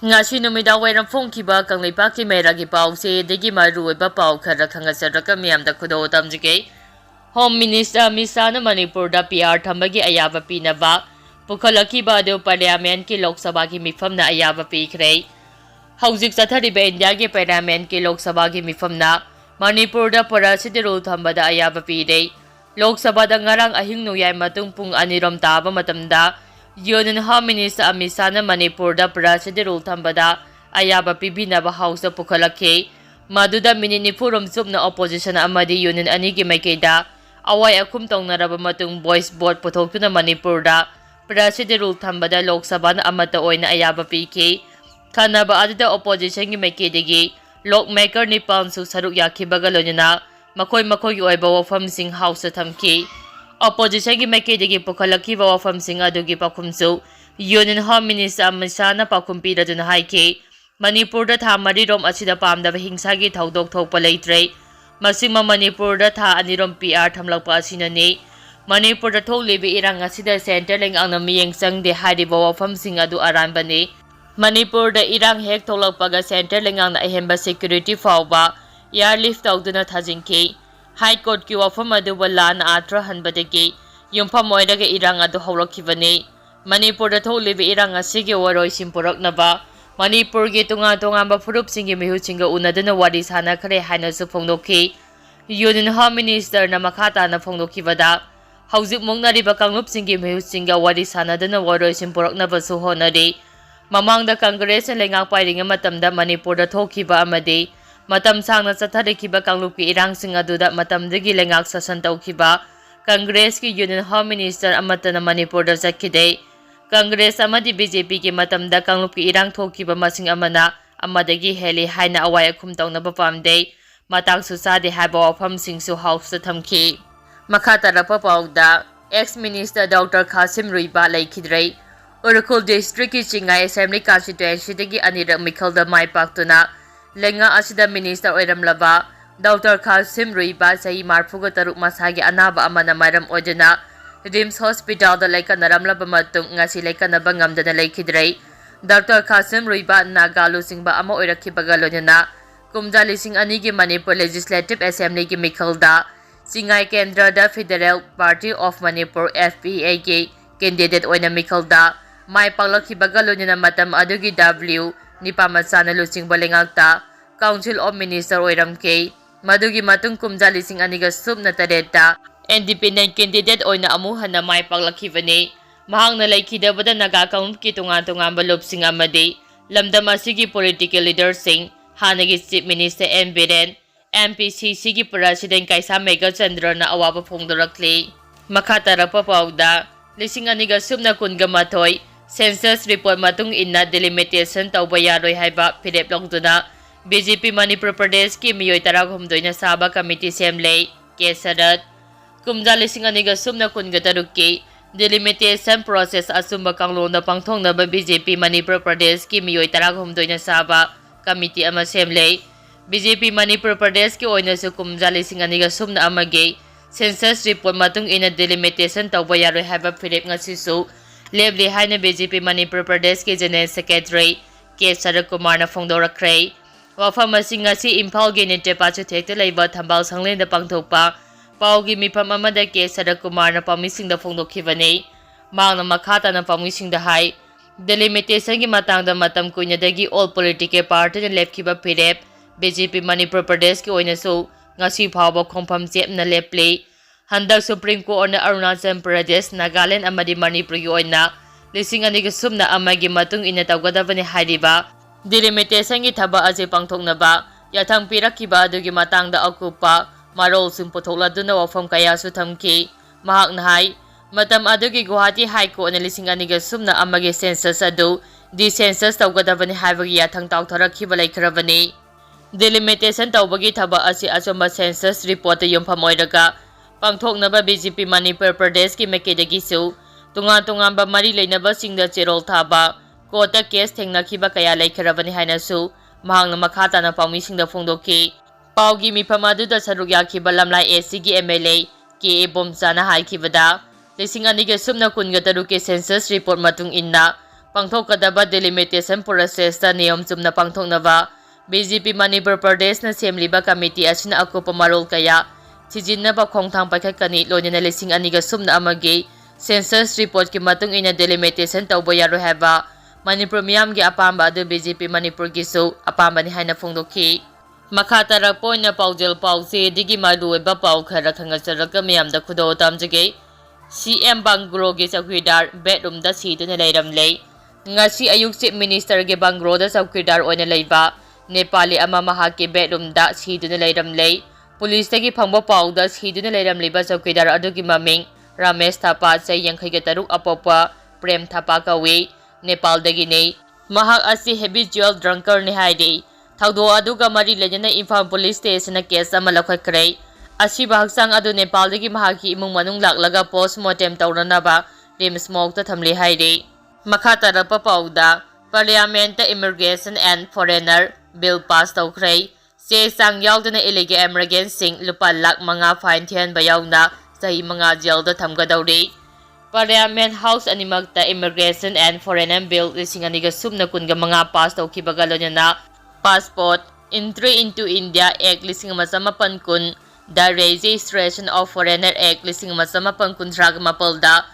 Ngasi numida wairam phongkiba kanglipaki mairagi pause degi maruiba pau khara khangasaraka miyamda khudo tamjige. Home Minister Misana Manipurda PR thambagi ayaba pinaba pukhalakhiba adu Parliament ki Lok Sabha ki mifamna ayaba pikhrei. Haujik chathariba India ki Parliament ki Lok Sabha ki mifamna Manipurda parasiti rule thambada ayaba pirei. Lok Sabha da ngarang ahing nuyai matung pung anirom taba matamda Union Home Minister Misana Manipurda parasiti rule thambada ayaba pibinaba House pukhalakhe. Maduda minute nifurum subna opposition amadi Union anigi maikeda awai akum tongnaraba matung voice vote puthokuna Manipurda parasiti rule thambada Lok Sabha na amata oina ayaba pike. Kanaba adida opposition gi maikedegi Lockmaker ni Pansu saruk yakhibaga loina makoi oiba wafam sing House thamki. Opposition gi makedegi pukhalakhiba wafam sing adugi pakhumsu Union Home Minister Misana pakhumpi raduna haike. Manipurda tha marirom asida pamdaba hingsagi thaudok thokpa leitre. Masima Manipurda tha anirom PR thamlakpa asinani. Manipurda thoklibi irang asida center leng angna miyeng sangde hariba wafam sing adu aranbani. Manipurda irang hek tholakpaga center lengang na ahemba security fawba airlift tawduna thajinki. High Court ki wafam adu wala na atra hanbadagi yumpham oiraga irang adu hawrakhibani. Manipurda tholibi irang asigi waroi simpuraknaba Manipur gi tunga-tungamba furupsingi mihutsinga unaduna wari sana khare haina su phongdokhi. Union Home Minister na makhata na phongdokhibada haujuk mongnariba kanglupsingi mihutsinga wari sanaduna waroi simpuraknaba su honari. Mamangda Congress na lengak pairinga matamda Manipurda thokhiba amadi matam sangna chatharikiba kanglupki irangsing aduda matamdagi lengak sasan tawkhiba Congress ki Union Home Minister amatana Manipurda chakhide. Congress amadi BJP ki matamda kanglupki irang thokhiba masing amana amadagi heli haina awai akhum tawnaba pamde matang susade haba wafam singsu House thamki. Makhatarapa pawda ex-minister Dr. Qasim Ruiba laikhidrei. Urukul District ki Chingai Assembly Constituency dagi anirak mikhalda mai paktuna lenga asida minister oiramlaba Dr. Qasim Ruiba sahi marfuga taruk masagi anaba amana maram oduna Rims Hospital da laika naramlaba matung ngasi laika nabangam dana laikhidrei. Dr. Qasim Ruiba nagalu singba ama oirakhibaga lonina kumja lising anigi Manipur Legislative Assembly ki mikhalda Chingai Kendra da Federal Party of Manipur FPA ki candidate oina mikhalda Mai paglakhibaga lonina matam adugi W nipamasana lusing balengakta Council of Minister oiramke madugi matung kumja lising aniga subna tareta independent candidate oina amuhana mai paglakhibani mahangna laikhidabada naga kaum ki tunga-tungamba lupsing amadi lamdam asigi political leaders sing hanagi Chief Minister M Biren MPCC ki President Kaisa Mega Chandra na awaba phongdorakli. Makhatarapa pawda lising aniga subna kunga mathoi Census report matung inna delimitation tawba yaroi haiba phirep longduna BJP Manipur Pradesh ki miyoi 13 na Sabha Committee semlei kesadat kumja lising aniga subna kunga tarukki delimitation process asumba kanglona pangthongna ba BJP Manipur Pradesh ki miyoi 13 na Sabha Committee ama semlei BJP Manipur Pradesh ki oina su kumja lising aniga subna amage census report matung inna delimitation tawba yaroi haiba phirep ngasisu Lebli haina BJP Manipur Pradesh ki General Secretary K. Sarak Kumar na phongdorakhrei. Wafam asing ngasi Imphal gi nite pachu thekta leiba thambal sanglenda pangthokpa paugi mifam amada K. Sarak Kumar na pamising da phongdokhibani mangna makhata na pamising da hai delimitation gi matangda matam kuinadagi all political party na lepkhiba phirep BJP Manipur Pradesh ki oina su ngasi phawba khompham chep na leple Handak Supreme Court na Arunachal Pradesh, Nagaland amadi Manipur gi oina lising aniga subna amagi matung ina tawgadabani hariba delimitation gi thaba aje pangthoknaba yathang pirakhiba adugi matangda akupa marol sing puthokladuna wafam kaya su thamki mahakna hai matam adugi Guwahati High Court na lising aniga subna amagi census adu di census tawgadabani haibagi yathang tawtharakhiba laikhrabani delimitation tawbagi thaba ase achomba census report yumpham oiraga pangthoknaba BJP Manipur Pradesh ki makedagi su tunga-tungamba mari leinaba singda cherol thaba kota case thengnakhiba kaya laikhrabani haina su mahangna makhata na pamisingda phongdokhi paugi mifam aduda saruk yakhiba lamlai AC gi MLA ki Bomchana haikhibada lising aniga subna kunga taruke census report matung inna pangthokadaba delimitation process ta niyom chumna pangthoknaba BJP Manipur Pradesh na semliba committee asina akupa marol kaya sijinnaba khongthang paikhatkani loinana lising aniga sumna amagi census report ki matung ina delimitation tawba yaro haba Manipur miyamgi apamba adu BJP Manipur gisu apamba ni haina phongdokhi makhatara poina paujel pause digi marueba pau khara khangasaraka miyamda khudo tamjage CM Banglow gi Choukidar bedroom da siduna leiramle ngasi ayuk chief minister ge Banglow da Choukidar oina leiba Nepali ama mahaki bedroom da siduna leiramle police tagi phangba pau da siduna leiramle ba Choukidar adugi maming Ramesh Thapa sai yankhai ge taruk apopa Prem Thapa kawi Nepal dagi nei mahak asi habitual drunker ni haidi thaudo aduga mari lejana Imphal police station na case ama lakhakrai asiba haksang adu Nepal dagi mahaki imung manung laklaga postmortem tawranaba rim smoke ta thamli haidi makhatara pa pauda Parliament Immigration and Foreigner Bill pass tawkrai se sang yaudana illegal immigrant sing lupa lakh manga fine thian bayawna sahi manga jail da thamgadawri Parliament House animagta Immigration and Foreigner Bill lising aniga sumna kunga mga pass tawkibaga lonana passport entry into India Act lising masamapan kun the Registration of Foreigner Act lising masamapan kun mapalda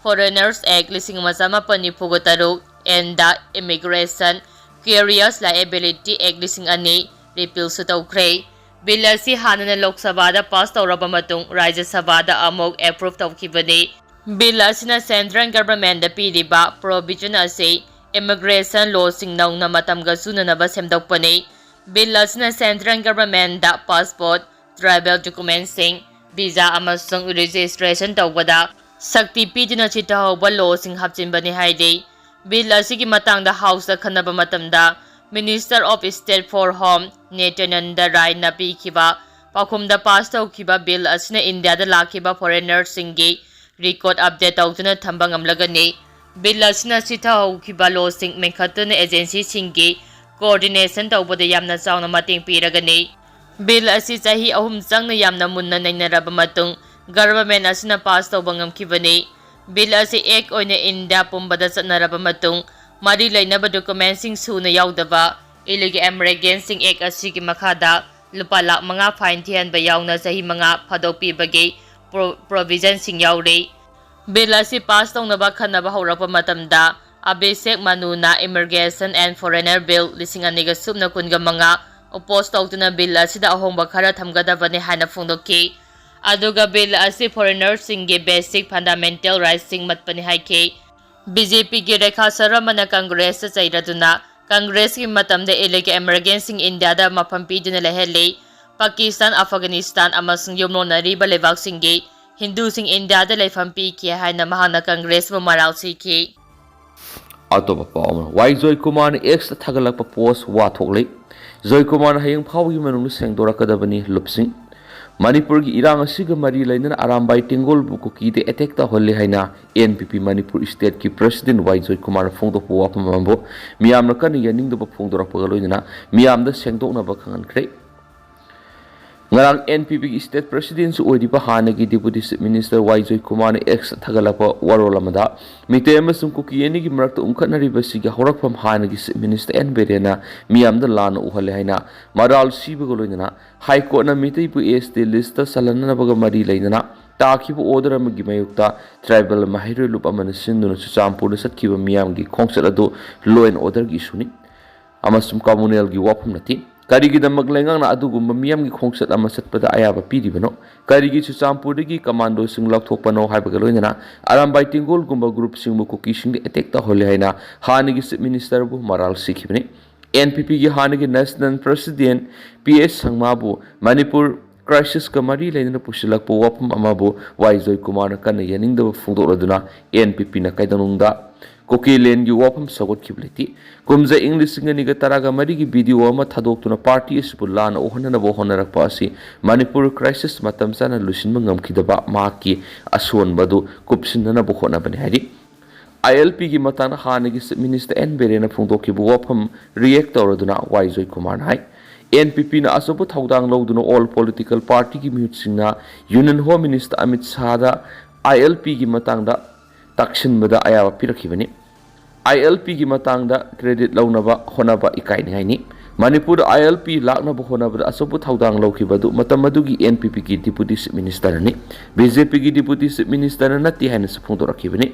Foreigners Act lising masamapan ni Pugotaro and the Immigration Curious Liability Act lising ani repeal su tawkray bill asi hana na Lok Sabha da pass tawraba matung Rajya Sabha da amog approve tawkibani bill asina central government da piriba provision asi immigration law sing naung na matamga sunanaba semdokpani bill asina central government da passport travel documents sing visa amasung registration tawbada sakti pidina chitahawba law sing hapchinbani haidi bill asigi matang da house da khanaba matamda Minister of State for Home Nityananda Rai na pikiba pakhumda pass tawkiba bill asina India da lakiba foreigners singi record update tawtuna thamba ngamlagani bill asina sithawkiba law sing menkhatuna agency singi coordination tawbada yamna chawna mating piragani bill asi chahi ahum changna yamna munna nainaraba matung government asina pass tawba ngamkibani bill asi ek oina India pumbada chatnaraba matung mari lainaba documents sing suna yaudaba illegal immigrant sing ek asigi makhada lupa lakh manga fine thian ba yawna sahi manga phadopi bagi provision sing yaure bill asi pass tawna ba khanaba hawrapa matamda abesek manuna Immigration and Foreigner Bill lising aniga sumna kunga manga oppose tawtuna bill asida ahongba khara thamgadabani haina phongdokki aduga bill asi foreigners singi basic fundamental rights sing matpani haike BJP gi Rekha Saramana Congress sa chairaduna Congress ki matamda illegal immigrants sing India da mafam piduna lehele Pakistan Afghanistan amasung yumno na riba lebak singi Hindu sing India da leifam pi ki haina mahana Congress mo maral siki Atoba pauma wai Joy Kumar ex thagalakpa post wa thoklei Joy Kumar hayang phawgi manung sengdora kadabani lupsing Manipur ki irang asiga mari lainana arambai tingol bu Kuki de attack ta holle haina NPP Manipur state ki president wai Joy Kumar phongdo po wa pamambo miyam na kan yaning do phongdora pagaloina miyam da sengdok na ba khangan kre ngarang NPP ki state president su odiba hana ki deputy minister wai Joy Kumar ex thagalapa warolamada mitema sum Kuki yani ki marak umkhanari basiga horak pam hana ki minister en berena miyam da lan uhalle haina maral sibagaloina High Court na mitay po este lista salana na baga mari lainana taki po order am gimayukta tribal mahiro lupa manasindu na susampu na satkiba miyam gi kongsat ado law and order gi suni amasum communal gi wapam nati karigi da maglengang na adugumba miyam gi kongsat amasat pada ayaba pidi bano karigi susampu gi commando sing lakthok pano hai baga loinana arambai tingol gumba group sing bu Kuki sing attack ta hole haina hani gi minister bu maral sikhibni NPP ki hanagi national president PS Sangmabu Manipur crisis kamari lainana pusilak po wapam amabu wai Joy Kumar na kan yaning da phungdoraduna NPP na kaidanungda Kuki len gi wapam sagot kibleti kumza English ngani ga taraga mari gi video ama thadoktuna party isbulan ohana na bohona rakpa asi Manipur crisis matam sana lusin mangam khidaba maki ason badu kupsin na bohona bani hari ILP ki matana hana ki minister en berena phungdo ki buwapam react tawraduna wai Joy Kumar hai NPP na asobu thaudang loduna all political party ki mihut singna Union Home Minister Amit Shah da ILP ki matangda takshin bada ayaba pirakhibani ILP gi matangda credit launaba honaba ikaininghaini Manipur ILP laknaba honabada asobu thaudang lawkhibadu matam adugi NPP gi deputy chief minister ni BJP gi deputy chief minister nati haina sphungdorakhibani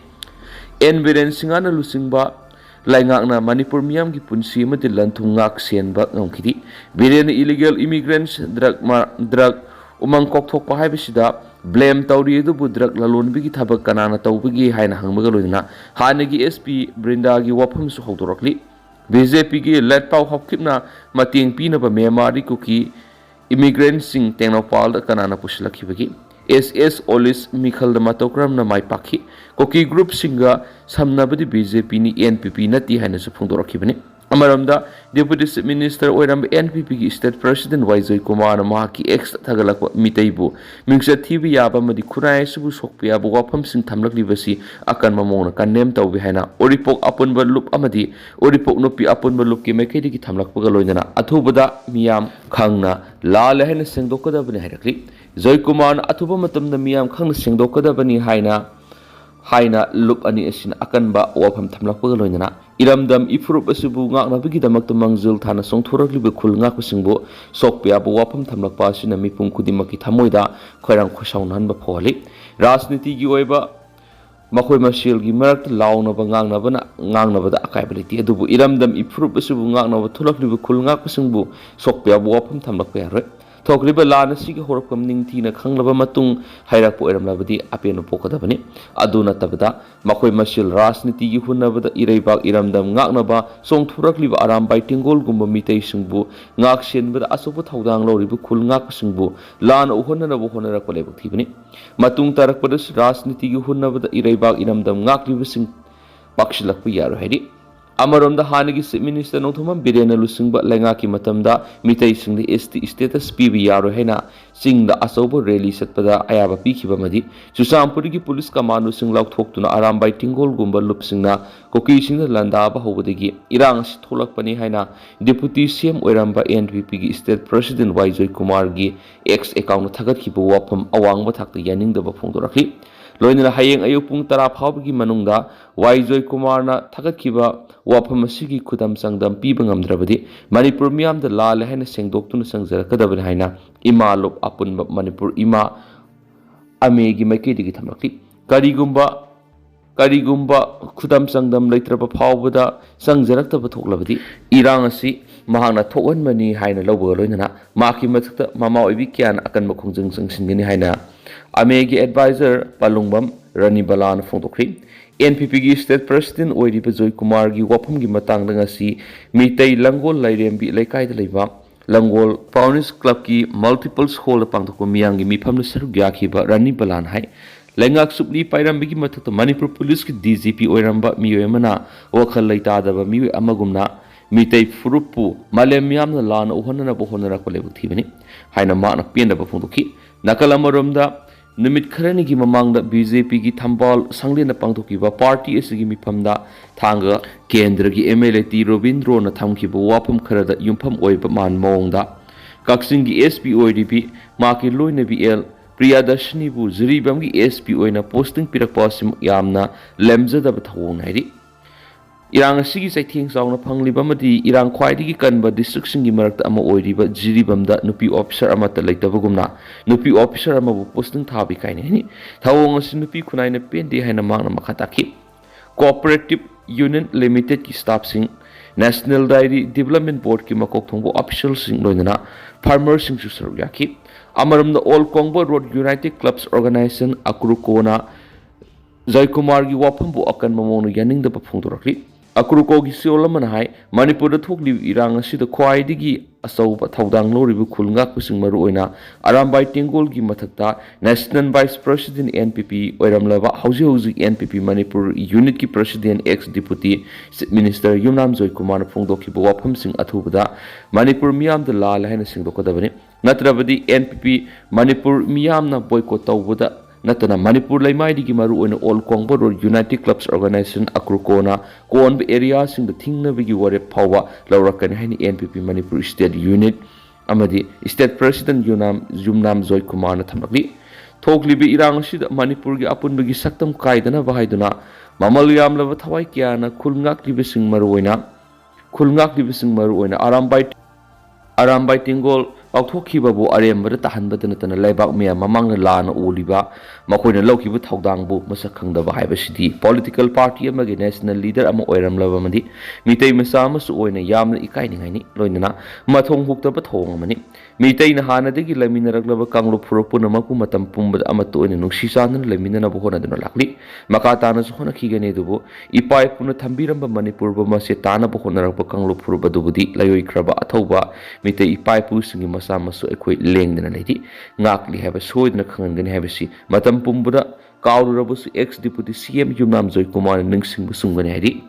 Enviren singana lusingba laingakna Manipur miyam gi punsi amati lanthung ngak senba ngomkhidi Biren illegal immigrants drug umang kokthokpa haibisida blame tawri du budrak lalonbi gi thabak kanana tawbigi haina hangmaga loina hanagi SP Brinda gi wafam su hawdorakli BJP gi let paw hopkipna mating pinaba memari Kuki immigrant sing tenopal kanana puslakibagi SS Olis Mikhal da matokram na mai pakhi Kuki group singa samnabadi BJP ni NPP nati haina su phungdorakibani Amaramda Deputy Chief Minister oiram NPP gi State President Waizoi Kumar ma ki ex thagalak mitaibu mingsa thibi yaba madi khunai subu sokpia bu wafam sing thamlakli basi akan mamona kan nem tawbi haina oripok apun balup amadi oripok nopi apun balup ki mekedi ki thamlak paga loinana athubada miyam khangna la lehna sengdokada bani hairakli Zoi Kumar athuba matamda miyam khangna sengdokada bani haina lup ani asin akan ba wafam thamlak paga loinana Iramdam ifrup asibu ngak na bigi damak tamangzul thana songthorak libe khul ngak kusingbo sokpya bu wapam thamlak pa sina mipum kudimaki thamoida khoirang khosaunan ba pholi rajniti gi oiba makhoi masil gi marak launa ba ngang na ba da akaibali adubu iramdam ifrup asibu ngak na ba thulak libe khul ngak kusingbo sokpya bu wapam thamlak pa yare thokriba lana sigi horapkam ningthina khanglaba matung hairak po eramlabadi apeno pokadabani aduna tabada makhoi masil rajniti gi hunabada ireibak iramdam ngaknaba songthurakliba aram bai tingol gumba mitei singbu ngak senbada asobu thaudang loribu khul ngak singbu lana uhonna bo honara ko lebak thibani matung tarakpada rajniti gi hunabada ireibak iramdam ngakliba sing pakshilak pu yaro hedi Amaramda hanagi Chief Minister Nongthomam Birena lusingba lengaki matamda mitei singdi ST status PB yaro hena singda asobo rally satpada ayaba pikhiba madi Chusampurigi police command sing laukthokuna arambai tingol gumba lupsingna Kuki singda landa ba hobodagi irang si tholakpani haina deputy CM oiramba NPP gi state president Waizoi Kumar gi ex account thagatkiba wafam awangba thakta yaningdaba phongdorakli loinana hayeng ayu pung 10 phawbagi manungda Waizoi Kumar na thagatkiba wafam asigi khudam sangdam piba ngamdrabadi Manipur miyam da lal haina sengdoktuna sangjarakadabani haina ima lop apun Manipur ima amegi maikedi gi thamlakli karigumba khudam sangdam leitraba phawbada sangjaraktaba thoklabadi irang asi mahangna thokhanmani haina lawba loinana maki mathakta mama oibi kyan akan makhongjang sangsingani haina amegi advisor palungbam Rani Balan phongdokri NPP gi state president oiriba Joy Kumar gi wafam gi matang ngasi mitei langol lairembi laikai da leiba langol Paunis club ki multiples hall pangthok miyang gi mifam na saru gyakhiba Rani Balan hai lengak supli pairam bigi mathakta Manipur police ki DGP oiramba miyoemana wakhal laita daba miwe amagumna mitei furupu malem yamna lana uhonna bo honara ko lebu thibani haina makna penda ba phongdokhi nakalamoromda Numit kharani gi mamangda BJP gi thambal sanglena pangthokiba party asigi mifamda thanga kendra gi MLA T Robindro na thamkiba wafam kharada yumpham oiba man mawngda Kaksing gi SP OIDP maki loina BL Priyadashni bu zuribam gi SP oina posting pirakpa sim yamna lemjada ba thawong nairi Irang asigi saithing sauna phangliba madi irang khwaidigi kanba district singi marakta ama oiriba jiribamda nupi officer amata leitabagumna nupi officer ama bu posting thabi kaine ni thawong asi nupi khunai na pende haina mangna makhataki cooperative union limited ki staff sing national dairy development board ki makok thongbo official sing loinana farmer sing su saru yaki amaramda all kongbo road united clubs organization akrukona Joy Kumar gi wafam bu akan mamonu yaning da phongdorakli Akruko gi siolaman hai Manipur da thokli irang asida khwaidigi asauba thaudang loribu khulngak pusing maru oina arambai tingol gi mathakta national vice president NPP oiramlaba hauji NPP Manipur unit ki president ex deputy minister Yumnam Joy Kumar phongdokhi bo wafam sing athubada Manipur miyam da lal haina singdokadabani natrabadi NPP Manipur miyam na boycott tawbada Natana Manipur Laimaidi ki maru oina all Kongbo Road United Clubs Organization Akrukona Konb area sing the thingna bigi ware phawa lawrakan haini NPP Manipur State Unit amadi State President Yumnam Joy Kumar na thamlakli thoklibi irang sida Manipur gi apun bigi saktam kaidana bahaiduna Mamal yamlaba thawai kiyana khulngaklibasing maruoina Arambai Tingol Authokhibabu Arembada Tahanbada Natana Lebak Mia Mamang Lana Oliba Makoina Lokibu Taudangbu Masakhangdaba Haibasidi Political Party amagi National Leader ama Oiramlaba Madi Mitei Masama su oina yamna ikainingaini loinana mathong huktaba thong amani Mitei na hanadagi laminaraglaba kanglo purapuna maku matam pumbada amatu oina nungsisanan laminana buhona duna lakli makatana su hona khigane dubu ipai puna thambiramba Manipur ba mase tana buhona rakba kanglo purba dubudi layoi kraba athauba Mitei ipai pu singi masamasu ekhoi lengdana leidi ngakli haba soidna khangangani habasi matam pumbada kaururabusu ex deputy CM Joy Kumar ningsingbu sungani haidi